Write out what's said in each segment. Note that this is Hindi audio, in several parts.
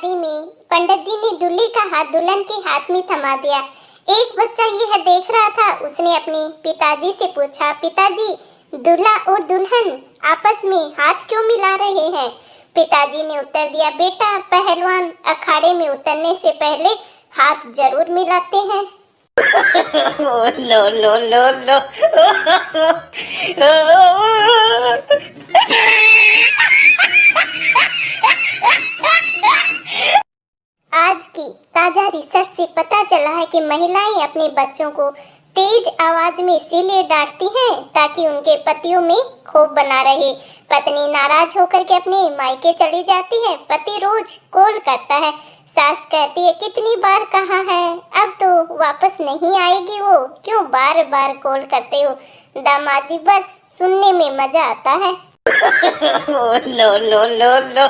शादी में पंडित जी ने दूल्हे का हाथ दुल्हन के हाथ में थमा दिया। एक बच्चा यह देख रहा था। उसने अपने पिताजी से पूछा, पिताजी, दूल्हा और दुल्हन आपस में हाथ क्यों मिला रहे हैं? पिताजी ने उत्तर दिया, बेटा, पहलवान अखाड़े में उतरने से पहले हाथ जरूर मिलाते हैं। लो लो लो लो। आज की ताजा रिसर्च से पता चला है कि महिलाएं अपने बच्चों को तेज आवाज में इसीलिए डांटती हैं ताकि उनके पतियों में क्षोभ बना रहे। पत्नी नाराज होकर के अपने मायके चली जाती है। पति रोज कॉल करता है। सास कहती है, कितनी बार कहा है, अब तो वापस नहीं आएगी वो, क्यों बार बार कॉल करते हो? दामाद जी, बस सुनने में मजा आता है। लो लो लो लो।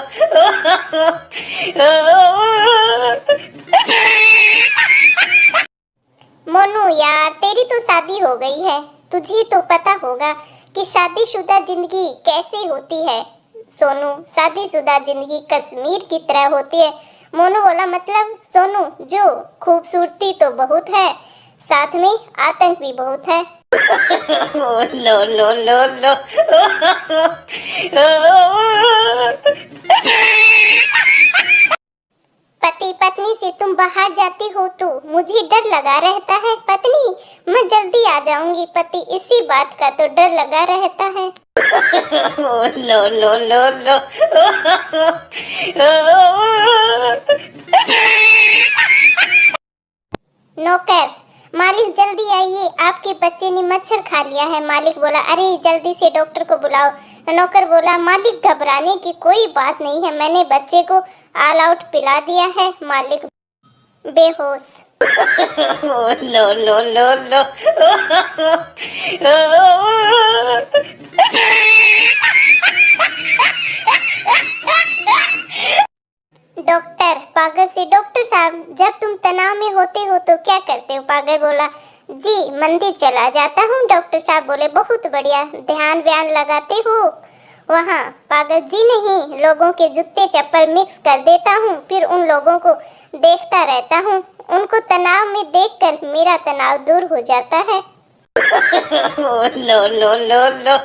मोनू यार, तेरी तो शादी हो गई है, तुझे तो पता होगा कि शादीशुदा जिंदगी कैसे होती है। सोनू, शादीशुदा जिंदगी कश्मीर की तरह होती है। मोनू बोला, मतलब? सोनू, जो खूबसूरती तो बहुत है, साथ में आतंक भी बहुत है। लो लो लो लो। पति पत्नी से तुम बाहर जाती हो तो मुझे डर लगा रहता है। पत्नी, मैं जल्दी आ जाऊंगी। पति, इसी बात का तो डर लगा रहता है। लो लो लो लो। नौकर, मालिक जल्दी आइए, आपके बच्चे ने मच्छर खा लिया है। मालिक बोला, अरे जल्दी से डॉक्टर को बुलाओ। नौकर बोला, मालिक घबराने की कोई बात नहीं है, मैंने बच्चे को ऑल आउट पिला दिया है। मालिक बेहोश। लो लो लो लो। डॉक्टर, पागल से, डॉक्टर साहब, जब तुम तनाव में होते हो तो क्या करते हो? पागल बोला, जी मंदिर चला जाता हूँ। डॉक्टर साहब बोले, बहुत बढ़िया, ध्यान व्यान लगाते हो वहाँ? पागल, जी नहीं, लोगों के जूते चप्पल मिक्स कर देता हूँ, फिर उन लोगों को देखता रहता हूँ, उनको तनाव में देखकर मेरा तनाव दूर हो जाता है। लो लो लो लो।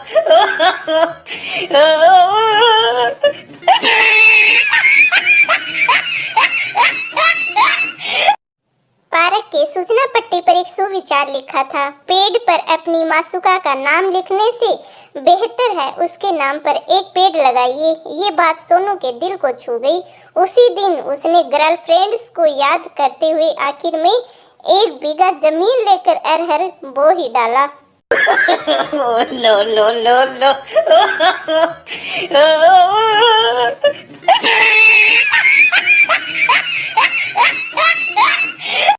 पारक के सूचना पट्टी पर एक सुविचार लिखा था, पेड़ पर अपनी मासूका का नाम लिखने से बेहतर है उसके नाम पर एक पेड़ लगाइए। ये बात सोनू के दिल को छू गई। उसी दिन उसने गर्लफ्रेंड्स को याद करते हुए आखिर में 1 बीघा जमीन लेकर अरहर बो ही डाला। लो लो लो लो।